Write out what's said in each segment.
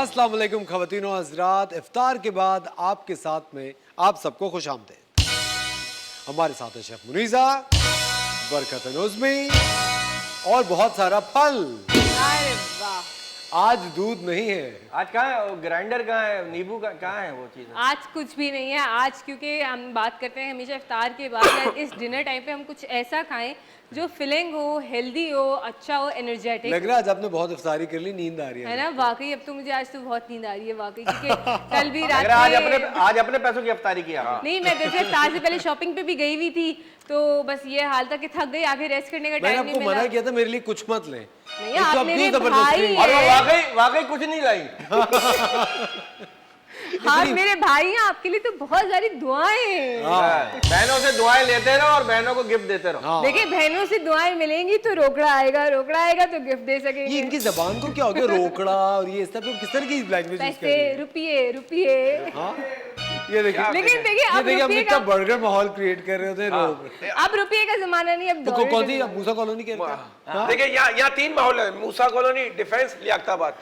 अस्सलाम वालेकुम ख़वातीनो हज़रात, इफ्तार के बाद आपके साथ में आप सबको खुश आमदीद। हमारे साथ है शेफ मुनीज़ा, बरकत नोज़मी और बहुत सारा फल। अरे वाह, आज दूध नहीं है। आज कहाँ है वो ग्राइंडर, कहाँ है नींबू का, कहाँ है वो चीज़? आज कुछ भी नहीं है। आज क्योंकि हम बात करते हैं हमेशा इफ्तार के बाद या इस डिनर टाइम पे हम कुछ ऐसा खाएं जो फिलिंग हो, हेल्दी हो, अच्छा हो, एनर्जेटिक। लग रहा है आज आपने बहुत इफ्तारी कर ली, नींद आ रही है ना? वाकई अब तो मुझे आज तो बहुत नींद आ रही है वाकई, क्योंकि कल भी रात में आज अपने पैसों की इफ्तारी किया। नहीं, मैं वैसे इफ्तार से पहले शॉपिंग पे भी गई हुई थी, तो बस ये हाल था कि थक गई, आगे रेस्ट करने का टाइम नहीं मैंने मिला। आपको मना किया था मेरे लिए कुछ मत लें। नहीं, एक तो आप आप मेरे क्यों जबरदस्ती भाई और वो हैं। वाकई कुछ नहीं लाई। हाँ मेरे भाई हैं, आपके लिए तो बहुत सारी दुआएं हैं। बहनों से दुआएं लेते रहो और बहनों को गिफ्ट देते रहो। देखिए बहनों से दुआएं मिलेंगी तो रोकड़ा आएगा, रोकड़ा आएगा तो गिफ्ट दे सकेंगे। ये इनकी जबान को क्या हो गया, रोकड़ा और ये सब किस तरह की लैंग्वेज यूज कर रही पैसे, है? रुपये रुपये। हाँ? ये देखिए, लेकिन देखिए ये अब देखिए हम रुपये इतना का, बर्गर माहौल क्रिएट कर रहे होते हैं। अब रुपये का जमाना नहीं, अब तो डॉलर कौन का सी जमाना। मूसा कॉलोनी कहते हैं? देखिए यहाँ 3 माहौल है, मूसा कॉलोनी, डिफेंस, लियाकताबाद।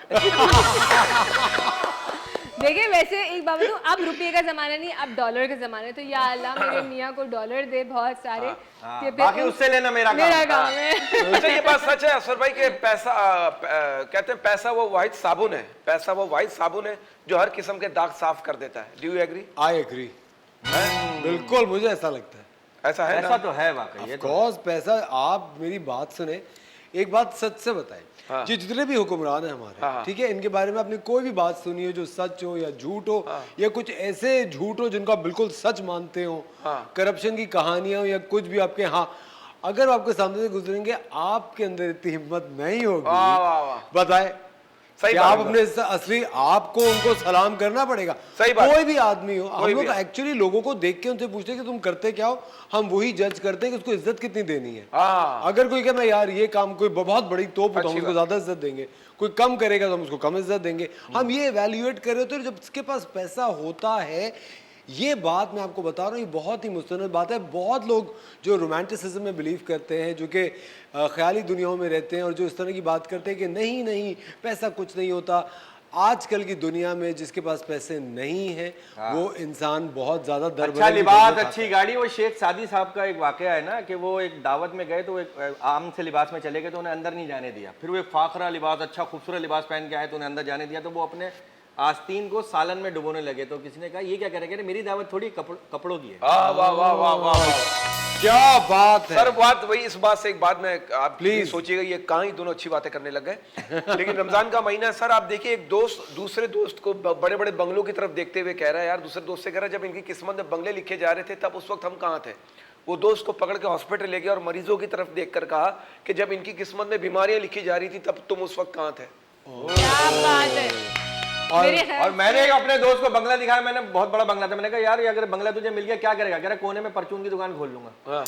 देखिए वैसे एक बात बताऊं, अब रुपये का जमाना नहीं, अब डॉलर का जमाना है। तो या अल्लाह मेरे मियाँ को डॉलर दे बहुत सारे, कि फिर बाकी उससे लेना मेरा काम है। अच्छा ये बात सच है असर भाई के पैसा कहते हैं पैसा वो वाहिद साबुन है, पैसा वो वाहिद साबुन है जो हर किस्म के दाग साफ कर देता है। Do you agree? I agree, बिल्कुल मुझे ऐसा लगता है। ऐसा है ऐसा ना? तो है वाकई। ये तो कॉज पैसा, आप मेरी बात सुने, एक बात सच से बताएं। हाँ। जो जितने भी हुक्मरान हैं हमारे, हाँ। ठीक है, इनके बारे में आपने कोई भी बात सुनी हो जो सच हो या झूठ हो, या कुछ ऐसे झूठ हो जिनको आप बिल्कुल सच मानते हो, करप्शन की कहानियां हो या कुछ भी आपके, हाँ, अगर वो आपके सामने से गुजरेंगे आपके अंदर इतनी हिम्मत नहीं होगी, वाह वाह वाह, बताए सही कि बात आप है। अपने असली आपको उनको सलाम करना पड़ेगा। सही बात। कोई भी आदमी हो, हम कोई लोग भी। एक्चुअली लोगों को देख के उनसे पूछते हैं कि तुम करते क्या हो, हम वही जज करते हैं कि उसको इज्जत कितनी देनी है। हाँ। अगर कोई कहे मैं यार ये काम, कोई बहुत बड़ी तोप होता अच्छी हम उसको ज्यादा इज्जत देंगे, कोई कम करेगा तो हम उसको कम इज्जत देंगे। हम ये एवेल्युएट कर रहे होते हैं जब उसके पास पैसा होता है। ये बात मैं आपको बता रहा हूँ, ये बहुत ही मुस्तनद बात है। बहुत लोग जो रोमांटिसिज्म में बिलीव करते हैं, जो कि ख्याली दुनियाओं में रहते हैं और जो इस तरह की बात करते हैं कि नहीं नहीं पैसा कुछ नहीं होता, आजकल की दुनिया में जिसके पास पैसे नहीं है वो इंसान बहुत ज्यादा अच्छा लिबास, अच्छी गाड़ी। वो शेख सादी साहब का एक वाकया है ना कि वो एक दावत में गए तो वो एक आम से लिबास में चले गए तो उन्हें अंदर नहीं जाने दिया। फिर वो एक फाखरा लिबास, अच्छा खूबसूरत लिबास पहन के आए तो उन्हें अंदर जाने दिया। तो वो अपने आस्तीन को सालन में डुबोने लगे। तो किसी ने कहा ये क्या कह रहे हैं? मेरी दावत थोड़ी कपड़ों की है। वाह वाह वाह वाह वाह, क्या बात है सर बात वही, इस बात से एक बात मैं आप प्लीज सोचिएगा, ये कहाँ ही दोनों अच्छी बातें करने लग गए। लेकिन रमजान का महीना है सर, आप देखिए एक दोस्त दूसरे दोस्त को बड़े बड़े बंगलों की तरफ देखते हुए कह रहा है, यार दूसरे दोस्त से कह रहा है जब इनकी किस्मत में बंगले लिखे जा रहे थे तब उस वक्त हम कहाँ थे। वो दोस्त को पकड़ के हॉस्पिटल ले गया और मरीजों की तरफ देखकर कहा कि जब इनकी किस्मत में बीमारियां लिखी जा रही थी तब तुम उस वक्त कहाँ थे। क्या बात है। और मैंने एक अपने दोस्त को बंगला दिखाया, मैंने बहुत बड़ा बंगला था। मैंने कहा यार ये अगर बंगला तुझे मिल गया क्या करेगा? कह रहा कोने में परचून की दुकान खोल लूंगा।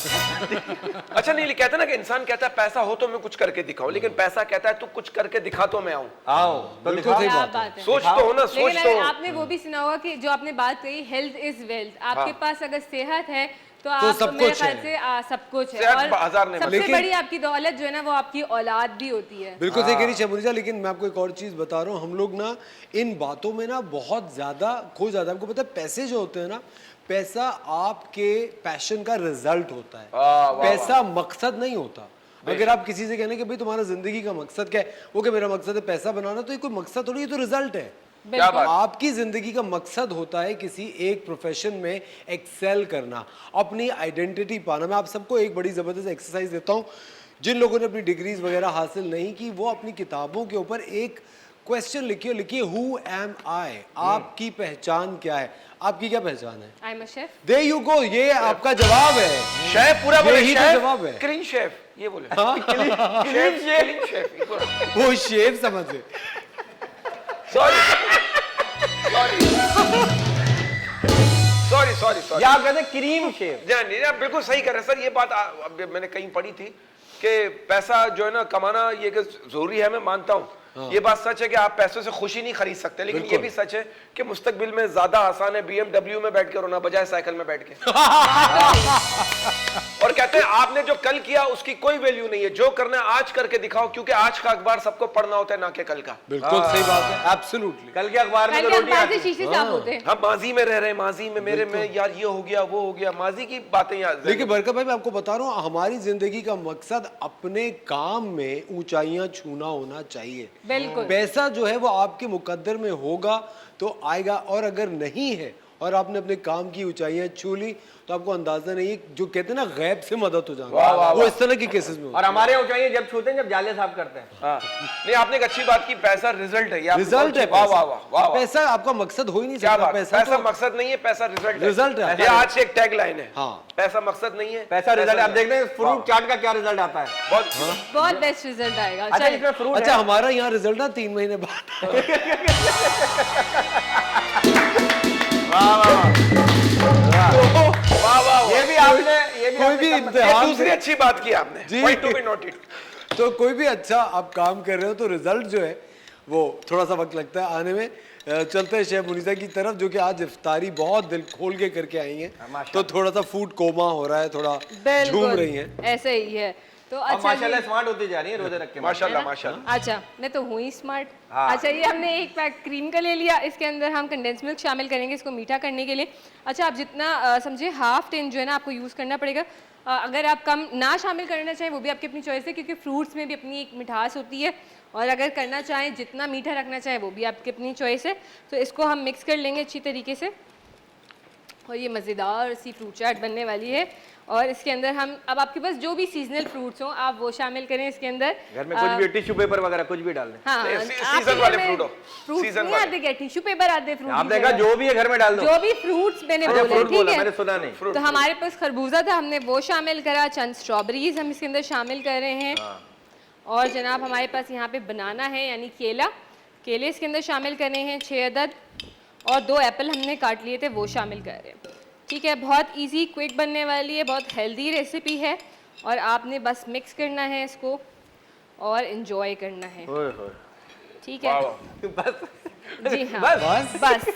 अच्छा नहीं, कहता ना कि इंसान कहता है पैसा हो तो मैं कुछ करके दिखाऊं, लेकिन पैसा कहता है तू कुछ करके दिखा तो मैं आऊं। आओ तो बिल्कुल सही क्या बात है। बात है। सोच तो हो ना, सोच लेकिन तो हो। आपने वो भी सुना होगा कि जो आपने बात कही, हेल्थ इज वेल्थ। आपके पास अगर सेहत है तो आप सब मेरे कुछ ख्याल है। से सब कुछ है। सेहत और हजार ने सबसे लेकिन- बड़ी आपकी दौलत जो है ना वो आपकी औलाद भी होती है। बिल्कुल सही कह रही शमुनिजा। लेकिन मैं आपको एक और चीज बता रहा हूँ, हम लोग ना इन बातों में ना बहुत ज्यादा खो जाता है। आपको पता है पैसे जो होते हैं ना, पैसा आपके पैशन का रिजल्ट होता है, पैसा मकसद नहीं होता। अगर आप किसी से कहने कि भाई तुम्हारा जिंदगी का मकसद क्या है, वो कि मेरा मकसद है पैसा बनाना, तो ये कोई मकसद थोड़ी, ये तो रिजल्ट है। क्या बात। आपकी जिंदगी का मकसद होता है किसी एक प्रोफेशन में एक्सेल करना, अपनी आइडेंटिटी पाना। मैं आप सबको एक बड़ी जबरदस्त एक्सरसाइज देता हूँ। जिन लोगों ने अपनी डिग्रीज वगैरह हासिल नहीं की, वो अपनी किताबों के ऊपर एक क्वेश्चन लिखिए, हु एम आई, आपकी पहचान क्या है? आपकी क्या पहचान है? I am a chef. There you go, ये आपका जवाब है। शेफ पूरा बोले, यही तो शेफ, जवाब है। क्लीन शेफ ये बोले। हाँ? शेफ क्लीन शेफ ये बोले। वो शेफ समझे। सॉरी या आप कहते हैं क्रीम शेफ। नहीं, आप बिल्कुल सही कर रहे हैं सर। ये बात अब मैंने कहीं पढ़ी थी कि पैसा जो है ना कमाना ये कि जरूरी है, मैं मानता हूँ, ये बात सच है कि आप पैसों से खुशी नहीं खरीद सकते, लेकिन ये भी सच है कि मुस्तकबिल में ज्यादा आसान है BMW में बैठ के रोना बजाय साइकिल में बैठ के। और कहते हैं आपने जो कल किया उसकी कोई वैल्यू नहीं है, जो करना है आज करके दिखाओ, क्योंकि आज का अखबार सबको पढ़ना होता है ना कि कल का। बिल्कुल सही बात है, एब्सोल्युटली। कल के अखबार में कल तो के रोटी अखबार से आती शीशे साफ होते हैं। हम माजी में रह रहे हैं, माजी में मेरे में यार ये हो गया वो हो गया, माजी की बातें याद। देखिए बरकत भाई, मैं आपको बता रहा हूँ, हमारी जिंदगी का मकसद अपने काम में ऊंचाइयां छूना होना चाहिए। बिल्कुल। पैसा जो है वो आपके मुकद्दर में होगा तो आएगा, और अगर नहीं है और आपने अपने काम की ऊंचाइयां छू ली तो आपको अंदाजा नहीं है, जो कहते हैं ना गैब से मदद हो जाना, वो इस तरह के केसेस में होता और हमारे ऊंचाइयां जब छूते हैं जब जाले साफ करते हैं। हाँ नहीं, आपने एक अच्छी बात की, पैसा रिजल्ट है, है। रिजल्ट है, वाह वाह वाह वाह, पैसा आपका मकसद हो ही नहीं क्या सकता। बात, पैसा मकसद नहीं है, पैसा रिजल्ट है। ये आज से एक टैग लाइन है। हाँ। पैसा मकसद नहीं है, पैसा रिजल्ट। आप देखते हैं फ्रूट चाट का क्या रिजल्ट आता है। बहुत बेस्ट रिजल्ट आएगा। अच्छा चलिए। इसमें फ्रूट अच्छा, हमारा यहाँ रिजल्ट ना 3 महीने बाद। वाह वाह, ये भी आपने ये भी कोई आपने भी कम- ये इम्तिहान दूसरी अच्छी बात की आपने। जी। Point to be noted। तो कोई भी अच्छा आप काम कर रहे हो तो रिजल्ट जो है वो थोड़ा सा वक्त लगता है आने में। चलते हैं शेफ मुनीसा की तरफ, जो कि आज इफ्तारी बहुत दिल खोल के करके आई हैं, तो थोड़ा सा फूड कोमा हो रहा है, थोड़ा झूम रही हैं। बिल्कुल ऐसे ही है। तो अब अच्छा माशाल्लाह ये- स्मार्ट होती जा रही है रोजे रख के। माशाल्लाह माशाल्लाह। अच्छा, मैं तो हुई स्मार्ट। हाँ। अच्छा, ये हमने एक पैक क्रीम का ले लिया, इसके अंदर हम कंडेंस मिल्क शामिल करेंगे इसको मीठा करने के लिए। अच्छा, आप जितना समझे हाफ टिन जो है ना आपको यूज़ करना पड़ेगा। अगर आप कम ना शामिल करना चाहें वो भी आपकी अपनी चॉइस है, क्योंकि फ्रूट्स में भी अपनी एक मिठास होती है, और अगर करना चाहें जितना मीठा रखना चाहें वो भी आपकी अपनी चॉइस है। तो इसको हम मिक्स कर लेंगे अच्छी तरीके से, और ये मज़ेदार सी फ्रूट चाट बनने वाली है। और इसके अंदर हम अब आपके पास जो भी सीजनल फ्रूट्स हों आप वो शामिल करें इसके अंदर। घर में कुछ भी टिश्यू पेपर वगैरह कुछ भी डाल दें। हाँ, सीजन वाले फ्रूट हो, फ्रूट्स सीजन नहीं वाले। आते क्या, टिश्यू पेपर आते हैं फ्रूट आपने की कहा जगह। जो भी है घर में डाल दो। जो भी फ्रूट्स मैंने अच्छा बोले, फ्रूट बोला ठीक मैंने है। सुना नहीं। तो हमारे पास खरबूजा था, हमने वो शामिल करा, चंद स्ट्रॉबेरीज हम इसके अंदर शामिल कर रहे हैं, और जनाब हमारे पास यहाँ पे बनाना है यानी केला, केले इसके अंदर शामिल करने हैं 6 अदद, और 2 एप्पल हमने काट लिए थे वो शामिल कर रहे हैं। ठीक है, बहुत इजी क्विक बनने वाली है, बहुत हेल्दी रेसिपी है, और आपने बस मिक्स करना है इसको और एंजॉय करना है। ओए होए। ठीक है बस जी हाँ, बस? बस।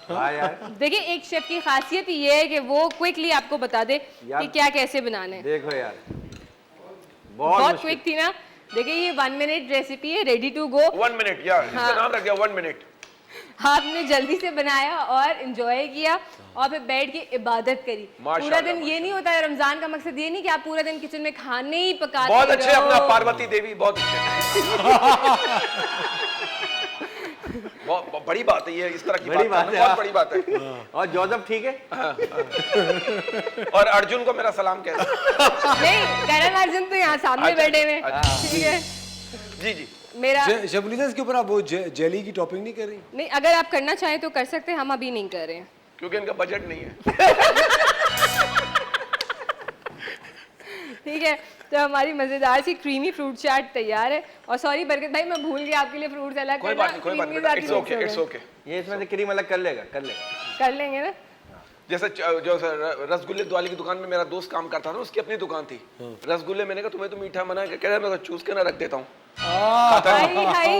हाँ यार देखिए एक शेफ की खासियत ये है कि वो क्विकली आपको बता दे यार, कि क्या कैसे बनाना है। देखो यार बहुत बहुत क्विक थी ना। देखिए ये 1 मिनट रेसिपी है, रेडी टू गो। 1 मिनट यार, इसका नाम रख दिया 1 मिनट। आपने जल्दी से बनाया और एंजॉय किया, और फिर बैठ के इबादत करी। पूरा दिन ये नहीं होता है, रमजान का मकसद ये नहीं कि आप पूरा दिन किचन में खाने ही पकाते बहुत अच्छे रहो। अपना पार्वती देवी, बहुत अच्छे। बहुत बड़ी बात है ये, इस तरह की बड़ी बात बात करना है, बहुत बड़ी बात है। और जोसेफ ठीक है। और अर्जुन को मेरा सलाम कह दो। नहीं, करण अर्जुन तो यहाँ सामने अच्छा, बैठे हुए अच्छा। हैं। ठीक है, जी जी। मेरा शेफ मुनीसा, इसके ऊपर आप वो जेली की टॉपिंग नहीं कर रही? नहीं, अगर आप करना चाहें तो कर सकते हैं, हम अभी नहीं कर रहे हैं। क्योंकि इनका बजट नहीं है। ठीक है, तो हमारी मजेदार सी क्रीमी फ्रूट चाट तैयार है। और सॉरी बरकत भाई, मैं भूल गया आपके लिए फ्रूट्स अलग कोई करना, बात नहीं, कोई बात cream नहीं, के इट्स साथ ओके, mix इट्स हो ओके। ये इसमें से क्रीम अलग कर लेगा गए। कर लेंगे ना। जैसे जो रसगुल्ले वाली की दुकान में मेरा दोस्त काम करता था ना, उसकी अपनी दुकान थी रसगुल्ले। मैंने कहा तुम्हें तो मीठा मना है, कह रहा है मैं तो चूस के ना रख देता हूँ। हाय हाय,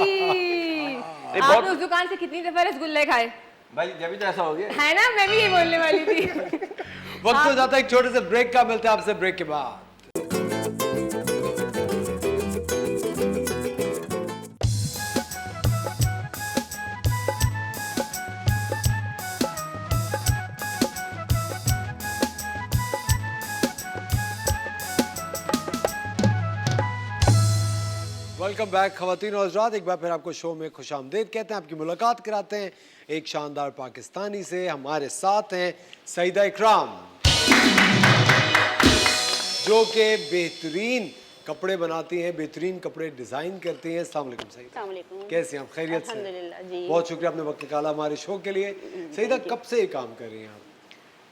बहुत- आपने उस दुकान से कितनी दफा रसगुल्ले खाए भाई जब भी तो ऐसा हो गया। है ना, मैं भी ये बोलने वाली थी। वक्त हो जाता है एक छोटे से ब्रेक का, मिलते हैं आपसे ब्रेक के बाद। वेलकम बैक खवातीन और हज़रात, एक बार फिर आपको शो में खुशामदीद कहते हैं, आपकी मुलाकात कराते हैं एक शानदार पाकिस्तानी से। हमारे साथ हैं सईदा इकराम, जो कि बेहतरीन कपड़े बनाती हैं, बेहतरीन कपड़े डिज़ाइन करती हैं। अस्सलाम वालेकुम सईदा, अस्सलाम वालेकुम। कैसे हैं आप? खैरियत से? अल्हम्दुलिल्लाह जी। बहुत शुक्रिया आपने वक्त निकाला हमारे शो के लिए। सईदा, कब से ये काम कर रही हैं आप?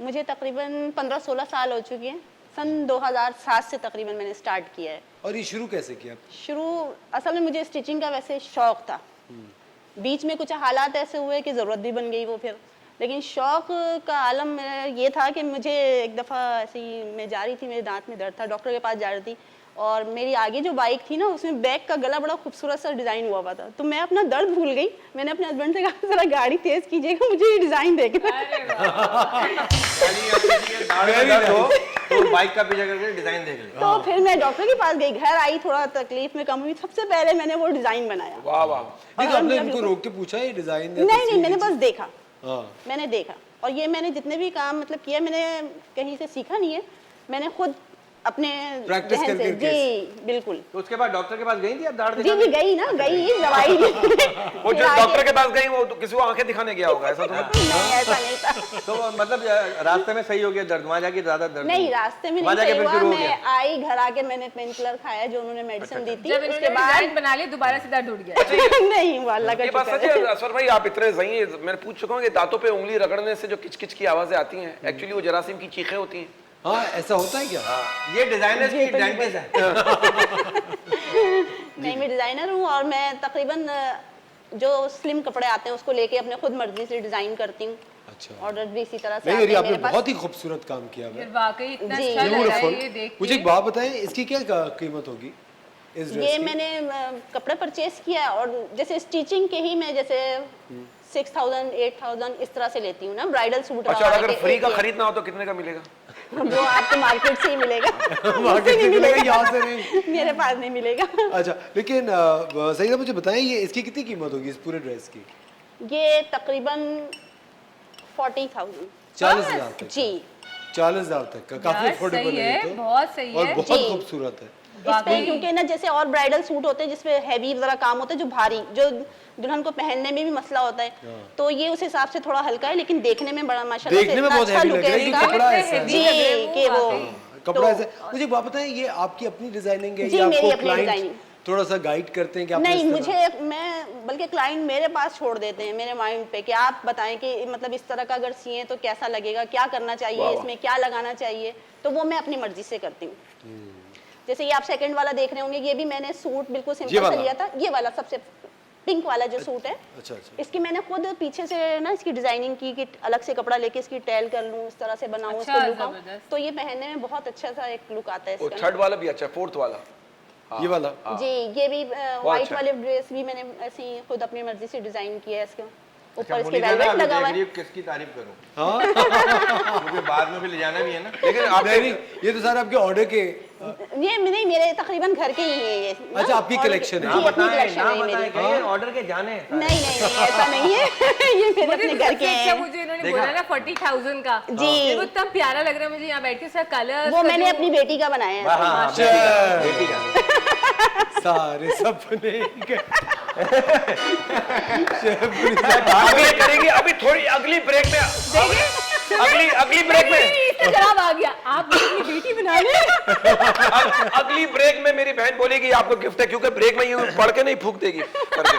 मुझे तकरीबन 15-16 साल हो चुके हैं। सन 2007 से तकरीबन मैंने स्टार्ट किया है। और ये शुरू कैसे किया? शुरू असल में मुझे स्टिचिंग का वैसे शौक़ था, बीच में कुछ हालात ऐसे हुए कि ज़रूरत भी बन गई वो फिर, लेकिन शौक़ का आलम मेरा ये था कि मुझे एक दफ़ा ऐसे ही मैं जा रही थी, मेरे दांत में दर्द था, डॉक्टर के पास जा रही थी और मेरी आगे जो बाइक थी ना उसमें बैग का गला बड़ा खूबसूरत सा डिजाइन हुआ था, तो मैं अपना दर्द भूल गई। मैंने अपने हस्बैंड से कहा जरा गाड़ी तेज कीजिएगा, मुझे ये डिजाइन देखना है। अरे वाह। तो बाइक का पीछा करके डिजाइन देख ले। तो फिर मैं डॉक्टर के पास गई, घर आई, थोड़ा तकलीफ में कम हुई, सबसे पहले मैंने वो डिजाइन बनाया। वाह वाह। नहीं तो आपने इनको रोक के पूछा ये डिजाइन? नहीं, मैंने बस देखा। हाँ। मैंने देखा, और ये मैंने जितने भी काम मतलब किया, मैंने कहीं से सीखा नहीं है, मैंने खुद अपने प्रैक्टिस जहन से। करके। जी बिल्कुल। तो उसके बाद डॉक्टर के पास गई थी आप दाढ़ जी दिखाने? गई ना, गई दवाई ली। वो जो डॉक्टर के पास गई वो तो किसी को आंखें दिखाने गया होगा, ऐसा तो नहीं? नहीं, ऐसा नहीं था। तो मतलब रास्ते में सही हो गया दर्द, वहाँ जाके ज्यादा दर्द नहीं, रास्ते में वहाँ नहीं जाके सही फिर हुआ। शुरू हो मैं गया। आई, घर आके मैंने पेन किलर खाया जो उन्होंने मेडिसिन दी थी, जब उसके इन्होंने बाद डिजाइन बना लिया दोबारा से दर्द उठ गया। नहीं हुआ, अल्लाह का ये बात सच शुक्र है है। असर भाई, आप इतने सही हैं। मैंने पूछ चुका हूँ कि दांतों पे उंगली रगड़ने से जो किचकिच की आवाजें आती हैं, एक्चुअली वो जरासीम की चीखें होती हैं। हाँ, ऐसा होता है क्या? ये डिजाइनर की डेंटिस्ट है। नहीं, मैं डिजाइनर हूँ, और मैं तकरीबन जो स्लिम कपड़े आते हैं उसको लेके अपने खुद मर्जी से डिजाइन करती हूँ। अच्छा। ऑर्डर भी इसी तरह से नहीं, आते अरे हैं आपने मेरे पास। बहुत ही खूबसूरत काम किया है। फिर वाकई इतना जी, अच्छा लग रहा है Beautiful। ये देख मुझे के। एक बात बताएं, इसकी क्या कीमत होगी इस ड्रेस ये की? मैंने कपड़े परचेज किया, और जैसे स्टिचिंग के ही मैं जैसे 6000 8000 इस तरह से लेती हूँ ना, ब्राइडल सूट। अच्छा, और अगर फ्री का खरीदना हो तो कितने का मिलेगा? वो आपको मार्केट से ही मिलेगा। मार्केट से मिलेगा, यहाँ से नहीं। मेरे पास नहीं मिलेगा। अच्छा, लेकिन सही मुझे बताएं, ये इसकी कितनी कीमत होगी इस पूरे ड्रेस की? ये तकरीबन 40,000। 40,000 तक? जी। 40,000 तक का काफी यार, अफोर्डेबल सही है ये है, तो। बहुत सही और है। बहुत जी। खूबसूरत है। इस पे वाकई। क्योंकि ना जैसे और ब्राइडल सूट होते हैं जिसपे हैवी जरा काम होता है, जो भारी, जो दुल्हन को पहनने में भी मसला होता है, तो ये उस हिसाब से थोड़ा हल्का है, लेकिन देखने में बड़ा माशाल्लाह से देखने में इतना बहुत अच्छा heavy लुक लग रहा है है, इसका। ये कपड़ा ऐसा है। जी, कि वो कपड़ा तो- ऐसे। मुझे एक बात बताएं, ये आपकी अपनी डिजाइनिंग है जी, या मेरी आपको अपनी क्लाइंट डिजाइनिंग। थोड़ा सा गाइड करते हैं कि आपने नहीं, इस तरह- मुझे मैं बल्कि क्लाइंट मेरे पास छोड़ देते हैं, मेरे माइंड पे, कि आप बताएं कि मतलब इस तरह का अगर सिए तो कैसा लगेगा, क्या करना चाहिए, इसमें क्या लगाना चाहिए, तो वो मैं अपनी मर्जी से करती हूँ। जैसे ये आप सेकंड वाला देख रहे होंगे, ये भी मैंने सूट बिल्कुल ये सिंपल सा वाला? लिया था। ये वाला सबसे पिंक वाला जो सूट है, अच्छा अच्छा। इसकी मैंने खुद पीछे से ना इसकी डिजाइनिंग की कि अलग से कपड़ा लेके इसकी टैल कर लूं, इस तरह से बनाऊं, अच्छा, इसको लुक आऊं, जबरदस्त। तो ये पहनने में बहुत अच्छा सा एक लुक आता है वो इसका। थर्ड वाला भी अच्छा है, फोर्थ वाला। ये वाला? जी, ये भी व्हाइट अच्छा। वाले ड्रेस भी मैंने ऐसे ही खुद अपनी मर्जी से डिजाइन किया है इसका। ऊपर इसके मुनीजा ना वेलवेट अभी लगा हुआ देख रही है। हूँ किसकी तारीफ करूँ, हाँ। मुझे बाद में भी ले जाना भी है ना। लेकिन आप नहीं, ये तो सारे आपके ऑर्डर के। ये नहीं, मेरे तकरीबन घर के ही है ये ना, अच्छा, आपकी और- collection है। जी, अपनी कलेक्शन है मेरी। कहिए ऑर्डर के जाने हैं। नहीं नहीं नहीं, ऐसा नहीं है। ये मेरे मुझे अपने तो घर सबसे के अच्छा हैं। मुझे इन्होंने देखा? बोला ना 40,000 का, जी। ये वो इतना प्यारा लग रहा है मुझे यहाँ बैठ के, सर कलर वो मैंने अपनी बेटी का बनाया है। हाँ, अच्छा। बेटी का। सारे सपने आगे करेंगे अभी थोड़ी अगली ब्रेक में। अगली ब्रेक में इसका जवाब आ गया, आप मुझे अपनी बेटी बना ले। अगली ब्रेक में मेरी बहन बोलेगी आपको गिफ्ट है, क्योंकि ब्रेक में यूं पढ़ के नहीं फूक देगी करके।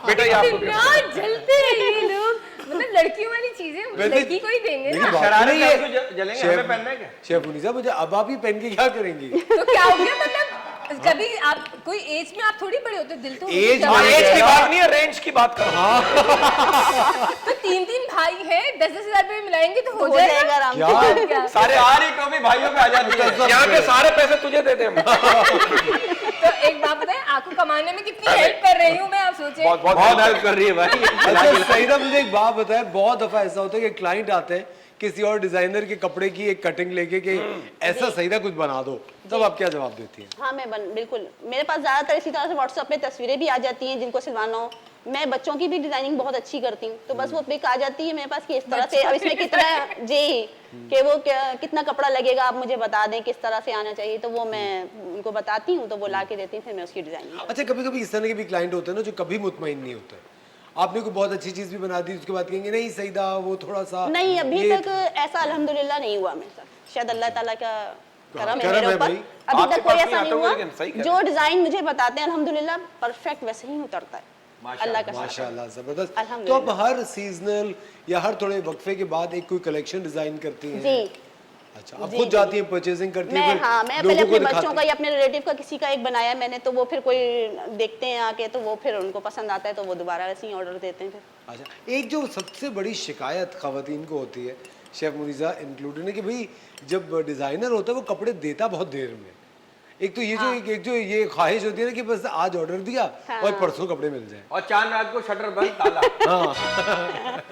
बेटा ये आपको gift है। इतना जलते हैं ये लोग, मतलब लड़कियों वाली चीजें वैसे- लड़की को ही देंगे लेकिन ना। बात शरारे नहीं है। क्या क्यों जलेंगे, हमें पहनना है क्या? शेफ मुनीजा, मुझे अब आप ही पहन के क्या करेंगी? तो क्या हो गया, मतलब कभी आप कोई एज में आप थोड़ी बड़े होते, दिल तो एज जवान में- है। एज की बात नहीं है, रेंज की बात कर। तो 3 भाई हैं, 10-10 हजार रुपए मिलाएंगे तो हो हो जाएगा। जाएगा आराम क्या? से। क्या? सारे सारी टोपी भाइयों पे आ जाती है। यहाँ के सारे पैसे तुझे दे दे हम। तो एक बात बताएं, आपको कमाने में कितनी हेल्प कर रही हूँ मैं, आप सोचें। बहुत हेल्प कर रही है भाई। अच्छा सईदा, मुझे एक बात बताए, बहुत दफा ऐसा होता है कि क्लाइंट आते हैं किसी और डिजाइनर के कपड़े की एक कटिंग लेके कि ऐसा सईदा कुछ बना दो, तब आप क्या जवाब देती हैं? हाँ, बिल्कुल, मेरे पास ज्यादातर इसी तरह से व्हाट्सएप पे तस्वीरें भी आ जाती हैं जिनको सिलवाना हो। मैं बच्चों की भी डिजाइनिंग बहुत अच्छी करती हूँ, तो बस वो पिक आ जाती है मेरे पास कि इस तरह से, अब इसमें कितना जी कि वो कितना कपड़ा लगेगा आप मुझे बता दें, किस तरह से आना चाहिए, तो वो मैं उनको बताती हूँ, तो वो ला के देती हूँ, फिर मैं उसकी डिजाइनिंग। अच्छा, कभी कभी इस तरह के भी क्लाइंट होते हैं ना जो कभी मुतमईन नहीं होते, आपने कोई बहुत अच्छी चीज भी बना दी, उसके बाद कहेंगे नहीं सईदा वो थोड़ा सा नहीं, अभी ये- तक ऐसा अल्हम्दुलिल्लाह नहीं हुआ मेरे साथ, शायद अल्लाह ताला का करम है करम मेरे है ऊपर। भाई। अभी आपके तक कोई पास ऐसा नहीं नहीं आता हुआ, होगा, लेकिन सही कह रहे जो डिजाइन मुझे बताते हैं अल्हम्दुलिल्लाह परफेक्ट वैसे ही उतरता है, अल्लाह का शुक्र। माशाल्लाह, जबरदस्त। तो अल्हम्दुलिल्लाह। अब हर सीजनल या हर थोड़े वक्फे के बाद एक कोई कलेक्शन डिजाइन करती हैं? जी, अच्छा, आप जी, खुद जी। जाती हैं, परचेजिंग करती हैं, मैं फिर हाँ, मैं लोगों पहले को अपने बच्चों दिखाती का या अपने रिलेटिव का किसी का एक बनाया मैंने, तो वो फिर कोई देखते हैं आके, तो वो फिर उनको पसंद आता है, तो वो दोबारा वैसे ही ऑर्डर देते हैं फिर। अच्छा, एक जो सबसे बड़ी शिकायत खवातीन को होती है, शेफ मुनीजा इंक्लूडेड है, कि भाई जब डिजाइनर होता है वो कपड़े देता बहुत देर में, एक तो ये जो एक जो ये ख्वाहिश होती है ना कि बस आज ऑर्डर दिया और परसों कपड़े मिल जाए। और चांद रात को शटर बंद ताला।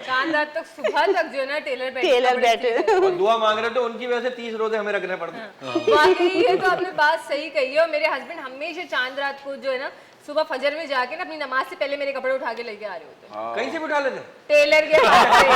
चांद रात तक सुबह तक जो है ना टेलर बैठे और दुआ मांग रहे तो उनकी वजह से 30 रोजे हमें रखने पड़ते हैं। वाकई ये तो आपने बात सही कही है। और मेरे हस्बैंड हमेशा चांद रात को जो है ना सुबह फजर में जाके ना अपनी नमाज से पहले मेरे कपड़े उठा के लेके आ रहे होते हैं कहीं से भी उठा लेते हैं। टेलर के पास से।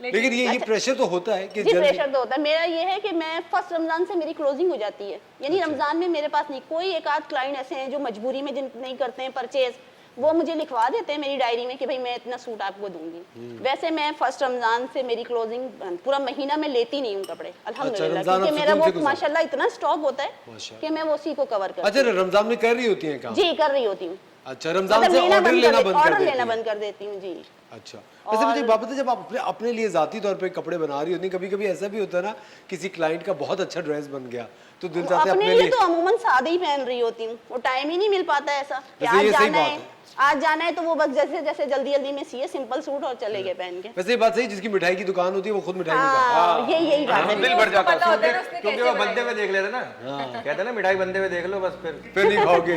लेकिन ये प्रेशर तो होता है कि जी जल्दी प्रेशर तो होता है। मेरा ये है कि मैं फर्स्ट रमजान से मेरी क्लोजिंग हो जाती है, यानी रमजान में मेरे पास नहीं। कोई एक आध क्लाइंट ऐसे हैं जो मजबूरी में जिन नहीं करते हैं परचेज, वो मुझे लिखवा देते हैं मेरी डायरी में कि भाई मैं इतना सूट आपको दूंगी। वैसे मैं फर्स्ट रमजान से मेरी क्लोजिंग पूरा महीना में लेती नहीं हूँ कपड़े अल्हम्दुलिल्लाह, रमजान क्योंकि आप मेरा सुकून से वो गुजारते माशाल्लाह इतना स्टॉक होता है माशाल्लाह। कि मैं वो उसी को कवर करती अच्छा रमजान में कर रही होती हैं काम? हूँ। जी कर रही होती हूँ, अच्छा रमजान से ऑर्डर लेना बंद कर ऑर्डर देती लेना हैं। बंद कर देती हूँ जी। अच्छा वैसे मुझे बात बताइए, जब आप अपने लिए जाती तौर पे कपड़े बना रही होती हैं, कभी कभी ऐसा भी होता है ना किसी क्लाइंट का बहुत अच्छा ड्रेस बन गया तो दिल चाहता है अपने लिए तो अमूमन सादे ही पहन रही होती हूँ, वो टाइम ही नहीं मिल पाता है ऐसा कि वैसे आज ये सही जाना बात है है। आज जाना है तो वो बस जैसे जैसे जल्दी जल्दी में सिए सिंपल सूट और चले गए पहन के। वैसे ये बात सही, जिसकी मिठाई की दुकान होती है वो खुद मिठाई नहीं खाता। हाँ यही बात है। दिल भर जाता है पता होता है ना उसने क्योंकि कैसे वो बनते हुए देख लेते ना, कहते हैं ना मिठाई बनते हुए देख लो बस फिर नहीं खाओगे।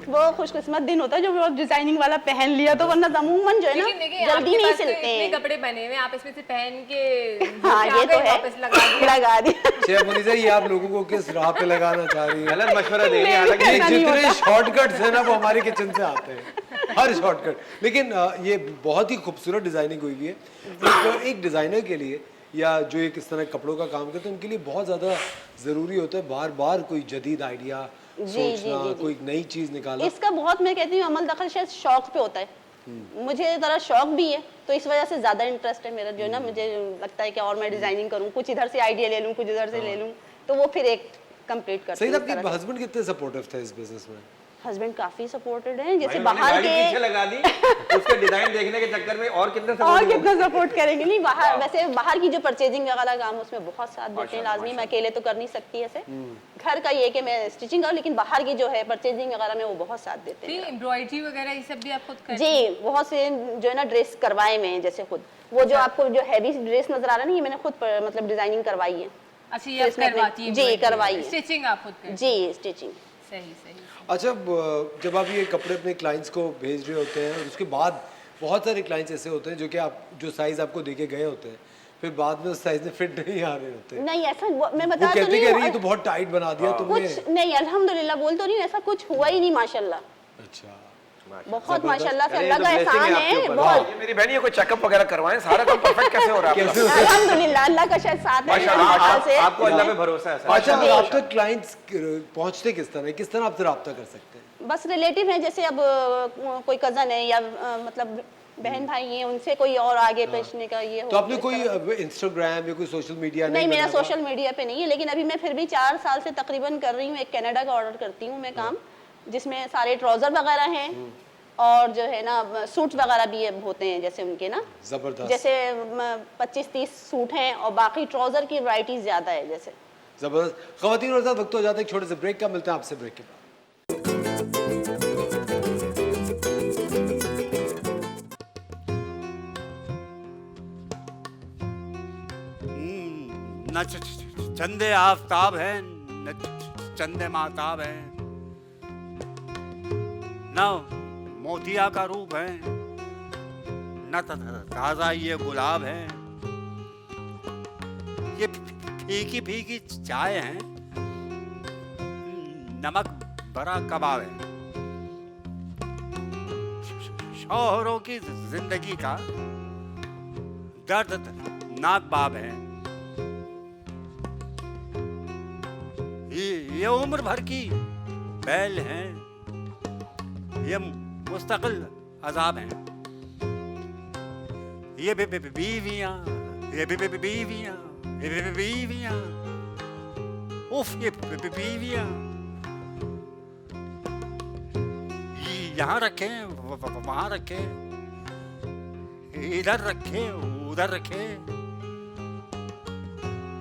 वो खुशकिस्मत दिन होता है जो वो डिजाइनिंग वाला पहन लिया, तो वरना अमूमन जो है लेकिन देखिए ना जल्दी आपके नहीं पास तो सिलते इतने हैं। कपड़े बने हुए हैं, आप इसमें से पहन के हाँ ये तो है, वापस लगा दिया। लगा दिया। शेफ मुनीसा, ये आप लोगों को किस राह पे लगाना चाह रही है? गलत मशवरा दे रही है। हालांकि ये ऐसा नहीं जितने होता। शॉर्टकट्स हैं ना वो हमारे किचन से आते हैं, हर शॉर्टकट। लेकिन ये बहुत ही खूबसूरत डिजाइनिंग हुई है। एक डिजाइनर के लिए या जो एक इस तरह कपड़ों का काम करते हैं उनके लिए बहुत ज्यादा जरूरी होता है बार बार कोई जदीद आइडिया सोचना, कोई नई चीज निकालना। इसका बहुत मैं कहती हूँ अमल दखल शायद शौक पे होता है। मुझे जरा शौक भी है तो इस वजह से ज्यादा इंटरेस्ट है मेरा, जो है ना मुझे लगता है कि और मैं डिजाइनिंग करूँ, कुछ इधर से आइडिया ले लूँ, कुछ इधर से ले लूँ, तो वो फिर एक कंप्लीट करती सही, हूँ। आपके हस्बैंड कितने सपोर्टिव थे इस बिजनेस में? हस्बैंड काफी सपोर्टेड हैं, जैसे भाई उन्होंने बाहर गाड़ी पीछे के लगा दी उसके डिजाइन देखने के चक्कर में, और कितने और support कितना सपोर्ट करेंगे। नहीं बाहर वैसे बाहर की जो परचेजिंग वगैरह काम उसमें बहुत साथ देते हैं, लाजमी मैं अकेले तो कर नहीं सकती ऐसे। घर का ये कि मैं स्टिचिंग करूँ, लेकिन बाहर की जो है परचेजिंग वगैरह में वो बहुत साथ देते हैं। एम्ब्रॉयडरी वगैरह ये सब भी आप खुद करते जी बहुत से जो है ना ड्रेस करवाए मैं, जैसे खुद वो जो आपको जो हैवी ड्रेस नजर आ रहा है ना, ये मैंने खुद मतलब डिजाइनिंग करवाई है। अच्छा ये आप इसमें अपने- करवाती हैं? जी, करवाई है। स्टिचिंग आप खुद करती जी स्टिचिंग। हैं? सही सही। अच्छा जब आप ये कपड़े अपने क्लाइंट्स को भेज रहे होते हैं और उसके बाद बहुत सारे क्लाइंट्स ऐसे होते हैं जो कि आप जो साइज आपको देके गए होते हैं फिर बाद में उस साइज में फिट नहीं आ रहे होते, नहीं ऐसा मैं वो बता तो कहते नहीं कि हूँ, अरे ये तो बहुत टाइट बना दिया तुमने। कुछ नहीं अल्हम्दुलिल्लाह बोल तो नहीं, ऐसा कुछ हुआ ही नहीं माशाल्लाह। अच्छा बहुत माशाल्लाह से अरे, अल्लाह ये का तो blessing एहसान है आपके है ऊपर। बहुत। ये मेरी बहन ये कोई चेकअप वगैरह करवाएं, सारा काम परफेक्ट कैसे हो रहा है कैसे आपका? अल्हम्दुलिल्लाह अल्लाह का शायद साथ है मेरे ख्याल से। आपको अल्लाह पे भरोसा है सर। अच्छा आप तक क्लाइंट्स पहुंचते किस तरह आपसे रब्ता कर सकते हैं? बस रिलेटिव हैं, जैसे अब कोई कजन है या मतलब बहन भाई हैं, उनसे कोई और आगे पहुंचने का ये हो। तो आपने कोई इंस्टाग्राम या कोई सोशल मीडिया नहीं मेरा बनाया? सोशल मीडिया पे नहीं है, लेकिन अभी मैं फिर भी 4 साल से तकरीबन कर रही हूँ। एक कनाडा का ऑर्डर करती हूँ मैं काम, जिसमें सारे ट्राउजर वगैरह हैं और जो है ना सूट वगैरह भी होते हैं जैसे उनके ना, जबरदस्त जैसे 25-30 सूट हैं और बाकी ट्राउजर की वैरायटीज ज्यादा है जैसे। जबरदस्त। खवातीन और साथ वक्त हो जाता है एक छोटे से ब्रेक का, मिलते हैं आपसे ब्रेक के बाद। न चंदे आफताब है न चंदे माताब है, न मोतिया का रूप है न ताजा ये गुलाब है, ये फीकी फीकी चाय है नमक भरा कबाब है, शौहरों की जिंदगी का दर्दनाक बाब है, ये उम्र भर की बैल हैं, ये मुस्तकिल अजाब हैं, ये बीवियां ये बीवियां ये बीवियां उफ ये बीवियां यहाँ रखे वहाँ रखे, इधर रखे उधर रखे,